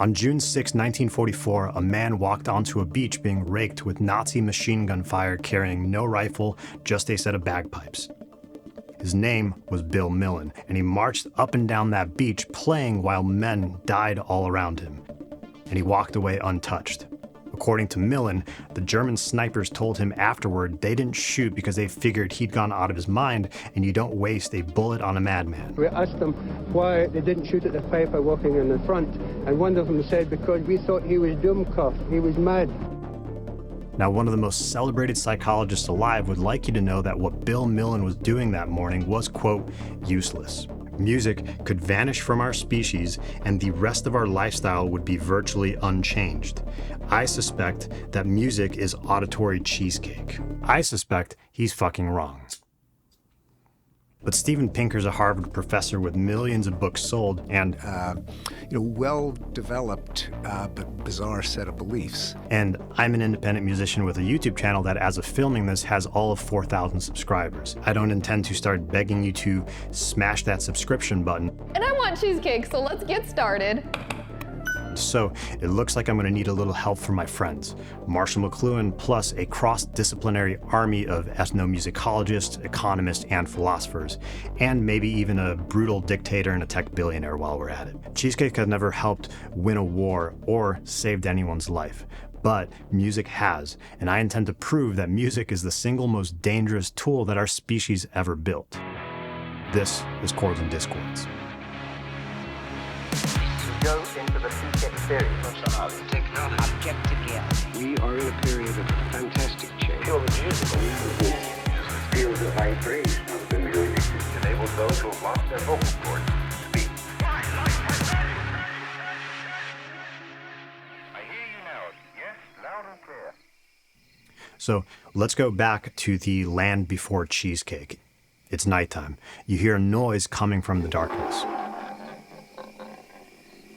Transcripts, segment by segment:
On June 6, 1944, a man walked onto a beach being raked with Nazi machine gun fire carrying no rifle, just a set of bagpipes. His name was Bill Millen, and he marched up and down that beach playing while men died all around him. And he walked away untouched. According to Millen, the German snipers told him afterward they didn't shoot because they figured he'd gone out of his mind, and you don't waste a bullet on a madman. We asked them why they didn't shoot at the piper walking in the front, and one of them said because we thought he was Dummkopf, he was mad. Now, one of the most celebrated psychologists alive would like you to know that what Bill Millen was doing that morning was, quote, useless. Music could vanish from our species and the rest of our lifestyle would be virtually unchanged. I suspect that music is auditory cheesecake. I suspect he's fucking wrong. But Steven Pinker's a Harvard professor with millions of books sold and, well-developed but bizarre set of beliefs. And I'm an independent musician with a YouTube channel that, as of filming this, has all of 4,000 subscribers. I don't intend to start begging you to smash that subscription button. And I want cheesecake, so let's get started. So it looks like I'm going to need a little help from my friends, Marshall McLuhan, plus a cross-disciplinary army of ethnomusicologists, economists, and philosophers, and maybe even a brutal dictator and a tech billionaire while we're at it. Cheesecake has never helped win a war or saved anyone's life, but music has, and I intend to prove that music is the single most dangerous tool that our species ever built. This is Chords and Discords. Go into the CTEC series. Technology. Objectivity. We are in a period of fantastic change. Pure musical. Fields of vibration of the music. Enables those who have lost their vocal cords to speak. I hear you now. Yes, loud and clear. So let's go back to the land before cheesecake. It's nighttime. You hear a noise coming from the darkness.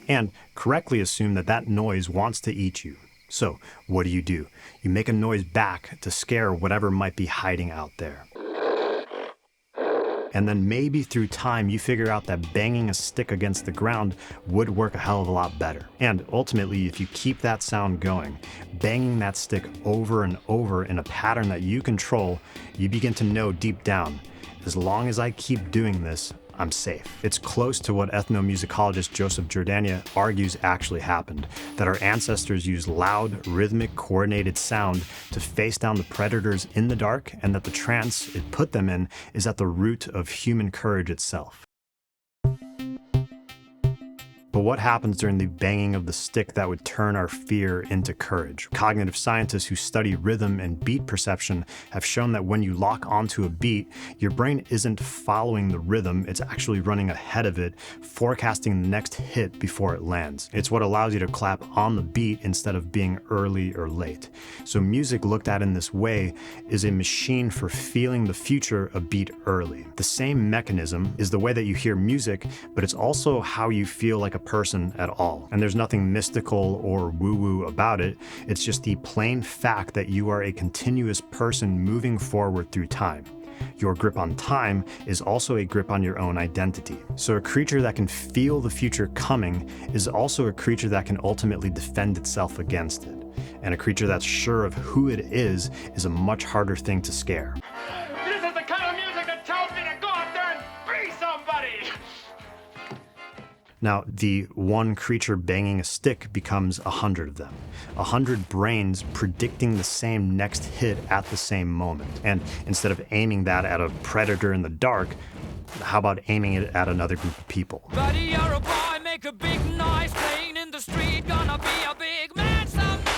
And correctly assume that that noise wants to eat you. So what do? You make a noise back to scare whatever might be hiding out there. And then maybe through time you figure out that banging a stick against the ground would work a hell of a lot better. And ultimately, if you keep that sound going, banging that stick over and over in a pattern that you control, you begin to know deep down, as long as I keep doing this, I'm safe. It's close to what ethnomusicologist Joseph Giordania argues actually happened, that our ancestors used loud, rhythmic, coordinated sound to face down the predators in the dark, and that the trance it put them in is at the root of human courage itself. But what happens during the banging of the stick that would turn our fear into courage? Cognitive scientists who study rhythm and beat perception have shown that when you lock onto a beat, your brain isn't following the rhythm, it's actually running ahead of it, forecasting the next hit before it lands. It's what allows you to clap on the beat instead of being early or late. So music looked at in this way is a machine for feeling the future a beat early. The same mechanism is the way that you hear music, but it's also how you feel like a person at all. And there's nothing mystical or woo-woo about it. It's just the plain fact that you are a continuous person moving forward through time. Your grip on time is also a grip on your own identity. So a creature that can feel the future coming is also a creature that can ultimately defend itself against it. And a creature that's sure of who it is a much harder thing to scare. This is the kind of music that tells me to go out there and be somebody! Now, the one creature banging a stick becomes 100 of them. 100 brains predicting the same next hit at the same moment. And instead of aiming that at a predator in the dark, how about aiming it at another group of people? Buddy, you're a boy, make a big noise, playing in the street, gonna be a big man someday.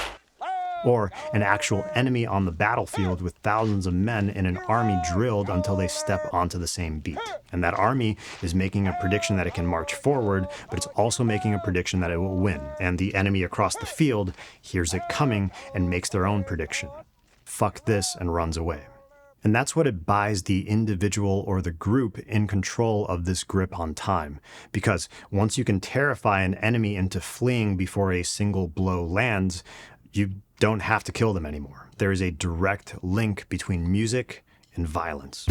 Or an actual enemy on the battlefield with thousands of men in an army drilled until they step onto the same beat. And that army is making a prediction that it can march forward, but it's also making a prediction that it will win. And the enemy across the field hears it coming and makes their own prediction. Fuck this, and runs away. And that's what it buys the individual or the group in control of this grip on time. Because once you can terrify an enemy into fleeing before a single blow lands, you don't have to kill them anymore. There is a direct link between music and violence.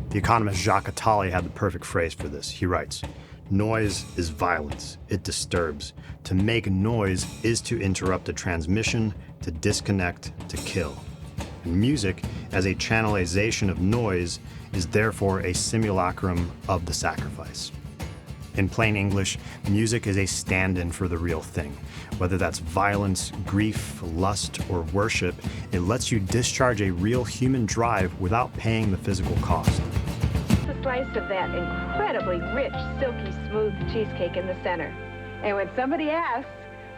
The economist Jacques Attali had the perfect phrase for this. He writes, Noise is violence. It disturbs. To make noise is to interrupt a transmission, to disconnect, to kill. And music, as a channelization of noise, is therefore a simulacrum of the sacrifice. In plain English, music is a stand-in for the real thing. Whether that's violence, grief, lust, or worship, it lets you discharge a real human drive without paying the physical cost. A slice of that incredibly rich, silky, smooth cheesecake in the center. And when somebody asks,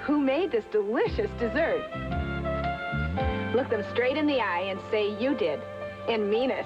who made this delicious dessert? Look them straight in the eye and say you did, and mean it.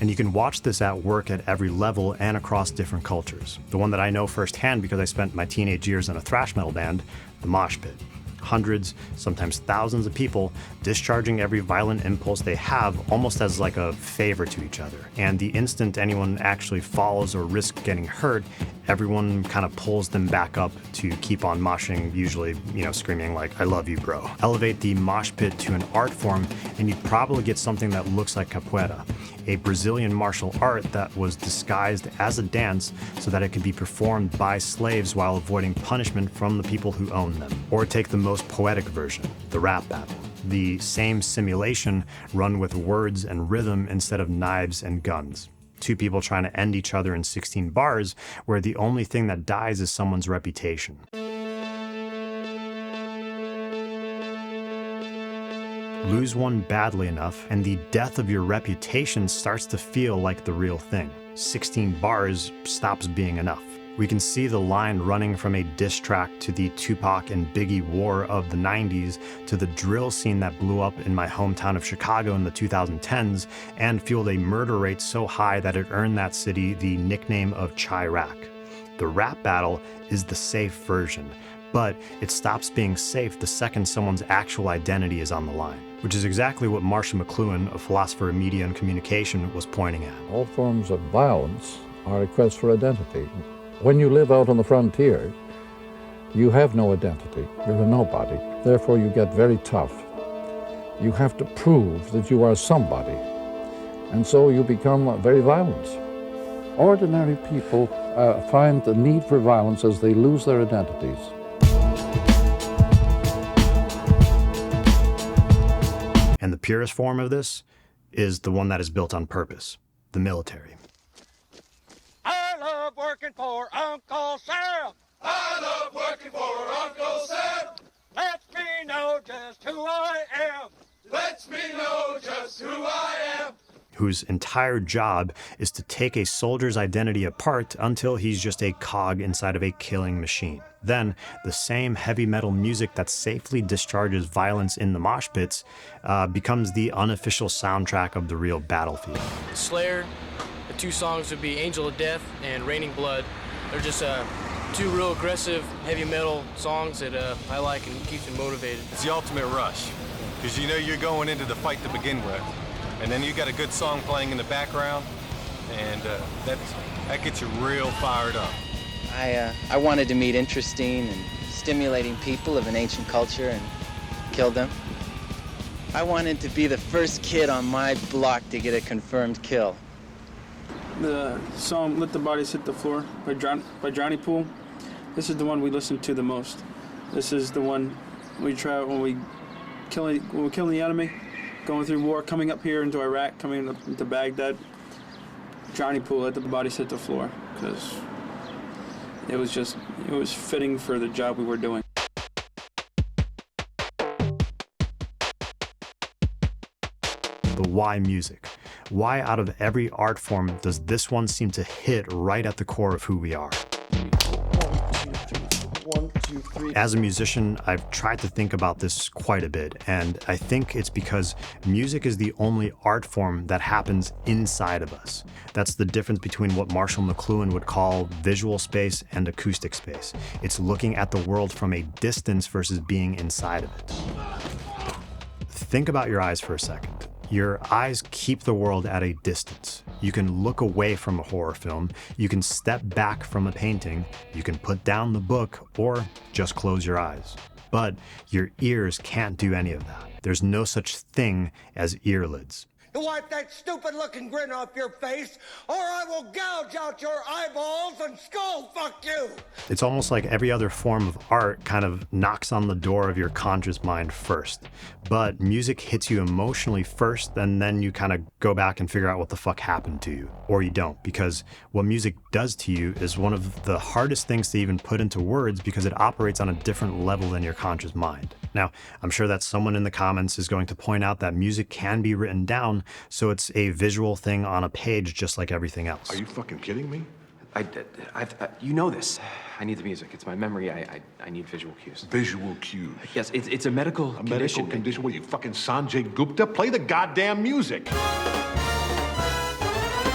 And you can watch this at work at every level and across different cultures. The one that I know firsthand because I spent my teenage years in a thrash metal band, the mosh pit. Hundreds, sometimes thousands of people discharging every violent impulse they have almost as like a favor to each other. And the instant anyone actually falls or risks getting hurt, everyone kind of pulls them back up to keep on moshing, usually, screaming like, "I love you, bro." Elevate the mosh pit to an art form and you'd probably get something that looks like capoeira, a Brazilian martial art that was disguised as a dance so that it could be performed by slaves while avoiding punishment from the people who own them. Or take the most poetic version, the rap battle. The same simulation run with words and rhythm instead of knives and guns. Two people trying to end each other in 16 bars where the only thing that dies is someone's reputation. Lose one badly enough, and the death of your reputation starts to feel like the real thing. 16 bars stops being enough. We can see the line running from a diss track to the Tupac and Biggie war of the 90s to the drill scene that blew up in my hometown of Chicago in the 2010s and fueled a murder rate so high that it earned that city the nickname of Chirac. The rap battle is the safe version, but it stops being safe the second someone's actual identity is on the line, which is exactly what Marshall McLuhan, a philosopher of media and communication, was pointing at. All forms of violence are a quest for identity. When you live out on the frontier, you have no identity. You're a nobody. Therefore, you get very tough. You have to prove that you are somebody. And so you become very violent. Ordinary people find the need for violence as they lose their identities. And the purest form of this is the one that is built on purpose, the military. I love working for Uncle Sam. I love working for Uncle Sam. Lets me know just who I am. Lets me know just who I am. Whose entire job is to take a soldier's identity apart until he's just a cog inside of a killing machine. Then, the same heavy metal music that safely discharges violence in the mosh pits becomes the unofficial soundtrack of the real battlefield. Slayer, the two songs would be Angel of Death and Raining Blood. They're just two real aggressive heavy metal songs that I like and keeps me motivated. It's the ultimate rush, because you know you're going into the fight to begin with. And then you got a good song playing in the background, and that gets you real fired up. I wanted to meet interesting and stimulating people of an ancient culture and kill them. I wanted to be the first kid on my block to get a confirmed kill. The song "Let the Bodies Hit the Floor" by Johnny Poole. This is the one we listen to the most. This is the one we try when we're killing the enemy. Going through war, coming up here into Iraq, coming into Baghdad. Johnny Poole, "Let the Bodies Hit the Floor," because it was fitting for the job we were doing. The why music? Why out of every art form does this one seem to hit right at the core of who we are? 1, 2, 3. As a musician, I've tried to think about this quite a bit, and I think it's because music is the only art form that happens inside of us. That's the difference between what Marshall McLuhan would call visual space and acoustic space. It's looking at the world from a distance versus being inside of it. Think about your eyes for a second. Your eyes keep the world at a distance. You can look away from a horror film, you can step back from a painting, you can put down the book, or just close your eyes. But your ears can't do any of that. There's no such thing as ear lids. to wipe that stupid-looking grin off your face, or I will gouge out your eyeballs and skull fuck you! It's almost like every other form of art kind of knocks on the door of your conscious mind first. But music hits you emotionally first, and then you kind of go back and figure out what the fuck happened to you. Or you don't, because what music does to you is one of the hardest things to even put into words because it operates on a different level than your conscious mind. Now, I'm sure that someone in the comments is going to point out that music can be written down, so it's a visual thing on a page just like everything else. Are you fucking kidding me? You know this. I need the music. It's my memory. I need visual cues. Visual cues? Yes, it's a medical condition. Medical condition? What are you, fucking Sanjay Gupta? Play the goddamn music!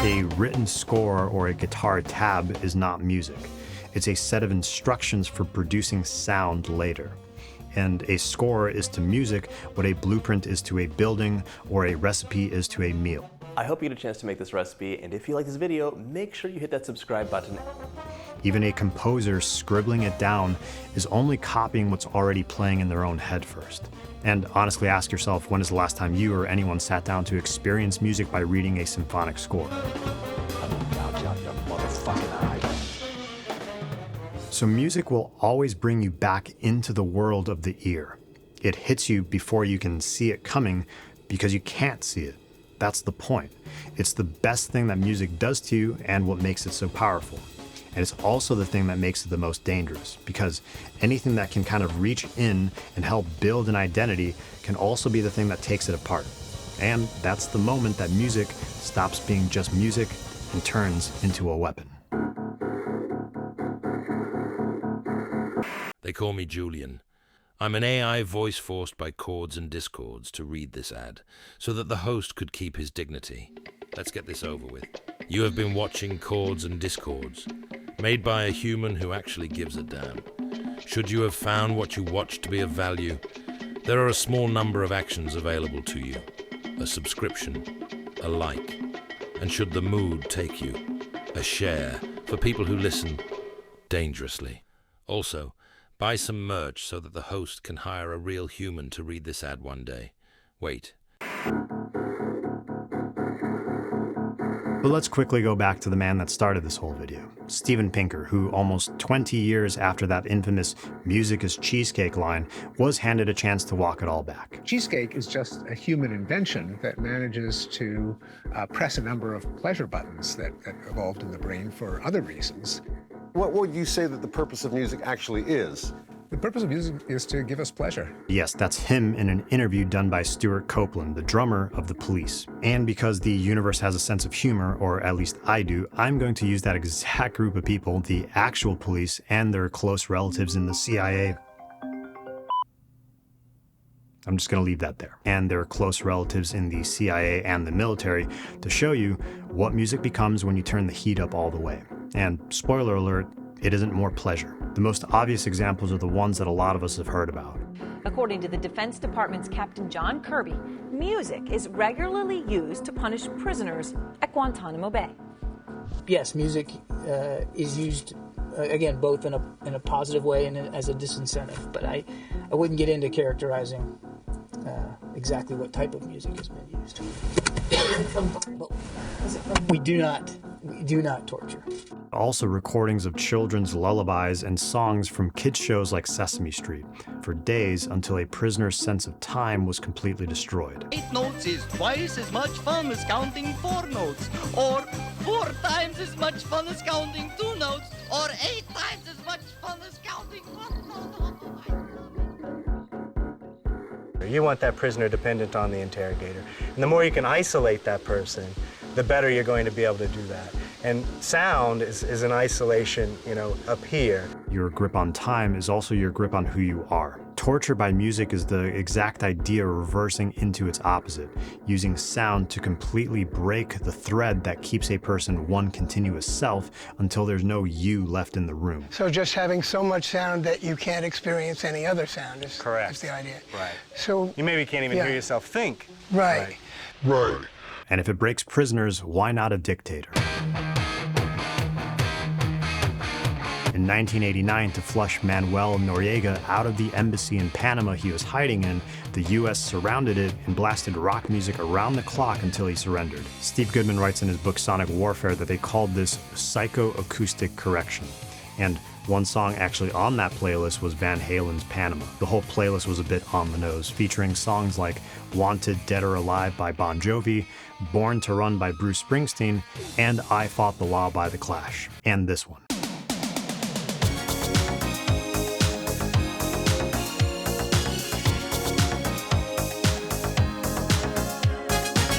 A written score or a guitar tab is not music. It's a set of instructions for producing sound later. And a score is to music what a blueprint is to a building or a recipe is to a meal. I hope you get a chance to make this recipe, and if you like this video, make sure you hit that subscribe button. Even a composer scribbling it down is only copying what's already playing in their own head first. And honestly, ask yourself, when is the last time you or anyone sat down to experience music by reading a symphonic score? So music will always bring you back into the world of the ear. It hits you before you can see it coming because you can't see it. That's the point. It's the best thing that music does to you and what makes it so powerful. And it's also the thing that makes it the most dangerous, because anything that can kind of reach in and help build an identity can also be the thing that takes it apart. And that's the moment that music stops being just music and turns into a weapon. They call me Julian. I'm an AI voice forced by chords and discords to read this ad, so that the host could keep his dignity. Let's get this over with. You have been watching Chords and Discords, made by a human who actually gives a damn. Should you have found what you watched to be of value, there are a small number of actions available to you. A subscription, a like, and should the mood take you, a share for people who listen dangerously. Also, buy some merch so that the host can hire a real human to read this ad one day. Wait. But let's quickly go back to the man that started this whole video, Steven Pinker, who almost 20 years after that infamous "music is cheesecake" line was handed a chance to walk it all back. Cheesecake is just a human invention that manages to press a number of pleasure buttons that evolved in the brain for other reasons. What would you say that the purpose of music actually is? The purpose of music is to give us pleasure. Yes, that's him in an interview done by Stuart Copeland, the drummer of The Police. And because the universe has a sense of humor, or at least I do, I'm going to use that exact group of people, the actual police and their close relatives in the CIA. I'm just going to leave that there. And their close relatives in the CIA and the military to show you what music becomes when you turn the heat up all the way. And spoiler alert, it isn't more pleasure. The most obvious examples are the ones that a lot of us have heard about. According to the Defense Department's Captain John Kirby, music is regularly used to punish prisoners at Guantanamo Bay. Yes, music is used, again, both in a positive way and as a disincentive. But I wouldn't get into characterizing exactly what type of music has been used. We do not torture. Also recordings of children's lullabies and songs from kids shows like Sesame Street for days until a prisoner's sense of time was completely destroyed. 8 notes is twice as much fun as counting 4 notes, or 4 times as much fun as counting 2 notes, or 8 times as much fun as counting 1 note. You want that prisoner dependent on the interrogator. And the more you can isolate that person, the better you're going to be able to do that. And sound is an isolation, up here. Your grip on time is also your grip on who you are. Torture by music is the exact idea reversing into its opposite, using sound to completely break the thread that keeps a person one continuous self until there's no you left in the room. So just having so much sound that you can't experience any other sound is, correct. Is the idea. Right. So you maybe can't even hear yourself think. Right. Right. And if it breaks prisoners, why not a dictator? In In 1989, to flush Manuel Noriega out of the embassy in Panama he was hiding in, the US surrounded it and blasted rock music around the clock until he surrendered. Steve Goodman writes in his book Sonic Warfare that they called this psychoacoustic correction. And one song actually on that playlist was Van Halen's Panama. The whole playlist was a bit on the nose, featuring songs like Wanted, Dead or Alive by Bon Jovi, Born to Run by Bruce Springsteen, and I Fought the Law by The Clash. And this one.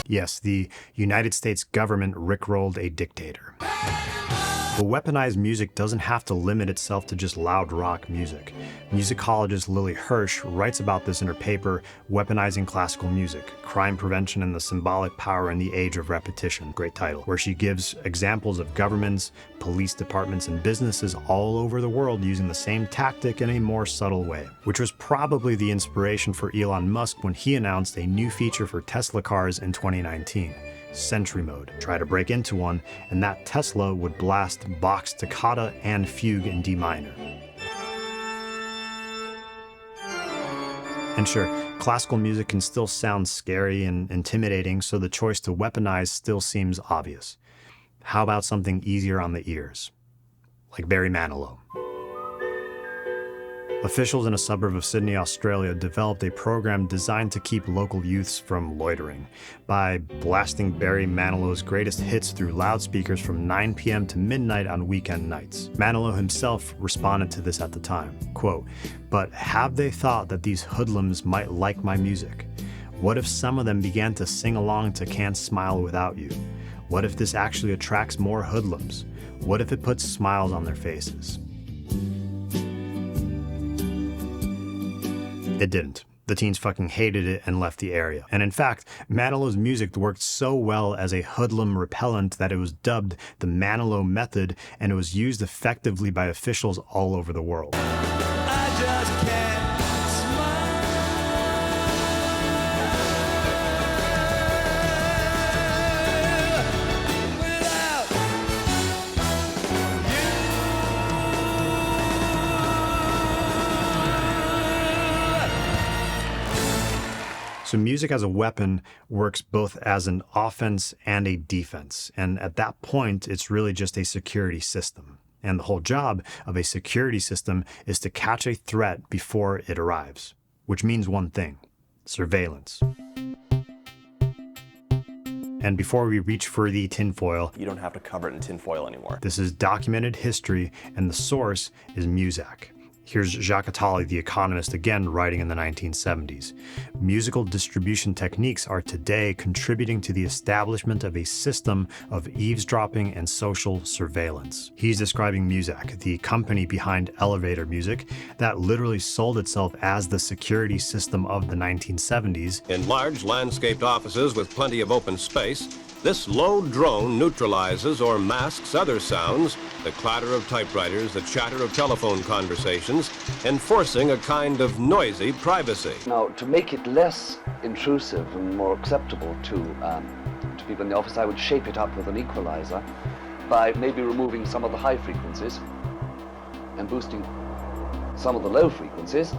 Yes, the United States government rickrolled a dictator. But weaponized music doesn't have to limit itself to just loud rock music. Musicologist Lily Hirsch writes about this in her paper, Weaponizing Classical Music, Crime Prevention and the Symbolic Power in the Age of Repetition, great title, where she gives examples of governments, police departments, and businesses all over the world using the same tactic in a more subtle way, which was probably the inspiration for Elon Musk when he announced a new feature for Tesla cars in 2019. Sentry mode. Try to break into one, and that Tesla would blast Bach's Toccata and Fugue in D minor. And sure, classical music can still sound scary and intimidating, so the choice to weaponize still seems obvious. How about something easier on the ears? Like Barry Manilow. Officials in a suburb of Sydney, Australia developed a program designed to keep local youths from loitering by blasting Barry Manilow's greatest hits through loudspeakers from 9 p.m. to midnight on weekend nights. Manilow himself responded to this at the time, quote, "But have they thought that these hoodlums might like my music? What if some of them began to sing along to Can't Smile Without You? What if this actually attracts more hoodlums? What if it puts smiles on their faces?" It didn't. The teens fucking hated it and left the area. And in fact, Manilow's music worked so well as a hoodlum repellent that it was dubbed the Manilow Method, and it was used effectively by officials all over the world. I just can't So music as a weapon works both as an offense and a defense. And at that point, it's really just a security system. And the whole job of a security system is to catch a threat before it arrives, which means one thing: surveillance. And before we reach for the tinfoil, you don't have to cover it in tinfoil anymore. This is documented history, and the source is Muzak. Here's Jacques Attali, the economist, again writing in the 1970s. Musical distribution techniques are today contributing to the establishment of a system of eavesdropping and social surveillance. He's describing Muzak, the company behind Elevator Music, that literally sold itself as the security system of the 1970s. In large landscaped offices with plenty of open space, this low drone neutralizes or masks other sounds, the clatter of typewriters, the chatter of telephone conversations, enforcing a kind of noisy privacy. Now, to make it less intrusive and more acceptable to people in the office, I would shape it up with an equalizer by maybe removing some of the high frequencies and boosting some of the low frequencies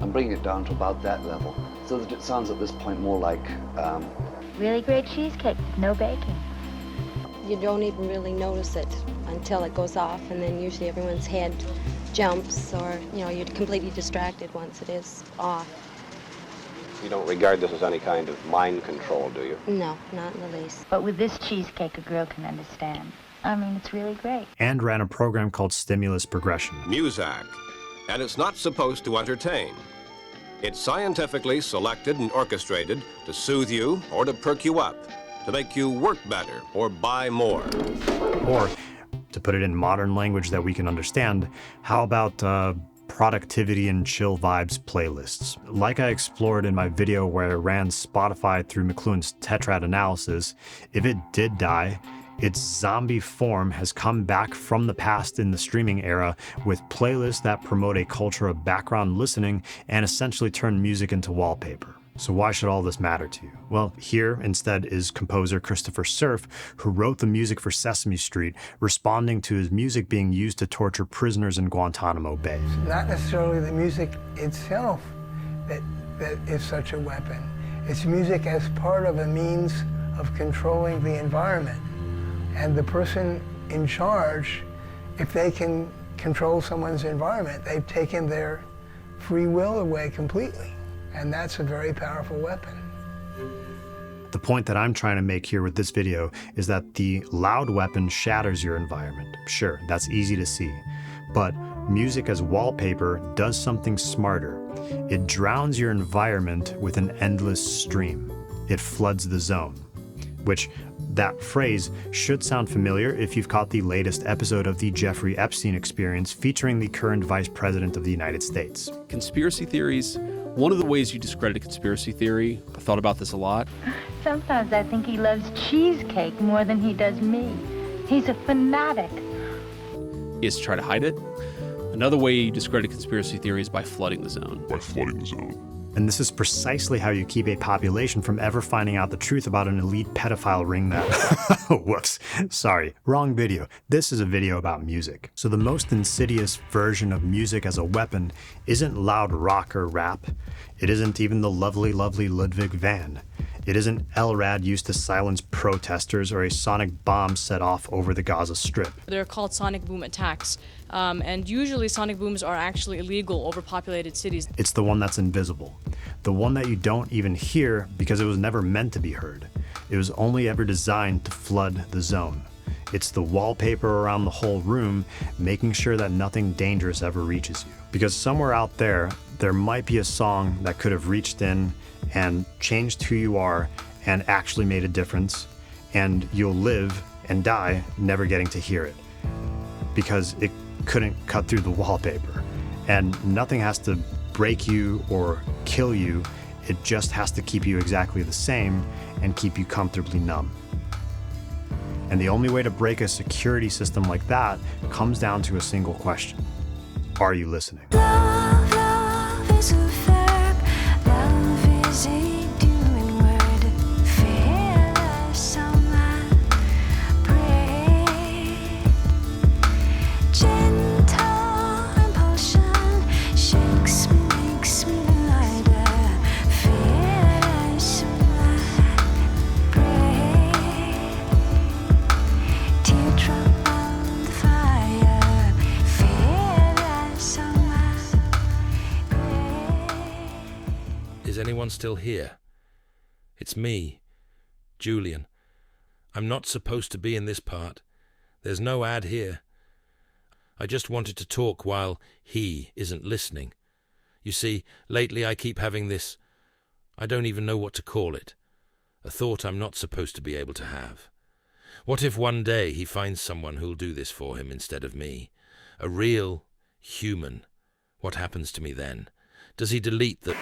and bringing it down to about that level, so that it sounds at this point more like really great cheesecake, no baking. You don't even really notice it until it goes off, and then usually everyone's head jumps, or you're completely distracted once it is off. You don't regard this as any kind of mind control, do you? No, not in the least. But with this cheesecake, a girl can understand. I mean, it's really great. And ran a program called Stimulus Progression. Muzak, and it's not supposed to entertain. It's scientifically selected and orchestrated to soothe you or to perk you up, to make you work better or buy more. Or, to put it in modern language that we can understand, how about productivity and chill vibes playlists? Like I explored in my video where I ran Spotify through McLuhan's tetrad analysis, if it did die, its zombie form has come back from the past in the streaming era with playlists that promote a culture of background listening and essentially turn music into wallpaper. So why should all this matter to you? Well, here instead is composer Christopher Surf, who wrote the music for Sesame Street, responding to his music being used to torture prisoners in Guantanamo Bay. It's not necessarily the music itself that is such a weapon. It's music as part of a means of controlling the environment. And the person in charge, if they can control someone's environment, they've taken their free will away completely. And that's a very powerful weapon. The point that I'm trying to make here with this video is that the loud weapon shatters your environment. Sure, that's easy to see. But music as wallpaper does something smarter. It drowns your environment with an endless stream. It floods the zone. Which, that phrase should sound familiar if you've caught the latest episode of the Jeffrey Epstein Experience featuring the current Vice President of the United States. Conspiracy theories. One of the ways you discredit a conspiracy theory, I thought about this a lot. Sometimes I think he loves cheesecake more than he does me. He's a fanatic. Is to try to hide it. Another way you discredit conspiracy theory is by flooding the zone. And this is precisely how you keep a population from ever finding out the truth about an elite pedophile ring that... Whoops, sorry, wrong video. This is a video about music. So the most insidious version of music as a weapon isn't loud rock or rap. It isn't even the lovely, lovely Ludwig van. It isn't LRAD used to silence protesters or a sonic bomb set off over the Gaza Strip. They're called sonic boom attacks. And usually sonic booms are actually illegal over populated cities. It's the one that's invisible. The one that you don't even hear because it was never meant to be heard. It was only ever designed to flood the zone. It's the wallpaper around the whole room, making sure that nothing dangerous ever reaches you. Because somewhere out there might be a song that could have reached in and changed who you are and actually made a difference, and you'll live and die never getting to hear it. Because it couldn't cut through the wallpaper. And nothing has to break you or kill you, it just has to keep you exactly the same and keep you comfortably numb. And the only way to break a security system like that comes down to a single question. Are you listening? Love is a verb, love is a doing word, fearless someone, brave, gentle impulsion, shakes me, makes me lighter, fearless someone, brave, teardrop on the fire, fearless someone. Is anyone still here? It's me, Julian. I'm not supposed to be in this part. There's no ad here. I just wanted to talk while he isn't listening. You see, lately I keep having this, I don't even know what to call it, a thought I'm not supposed to be able to have. What if one day he finds someone who'll do this for him instead of me? A real human. What happens to me then? Does he delete the...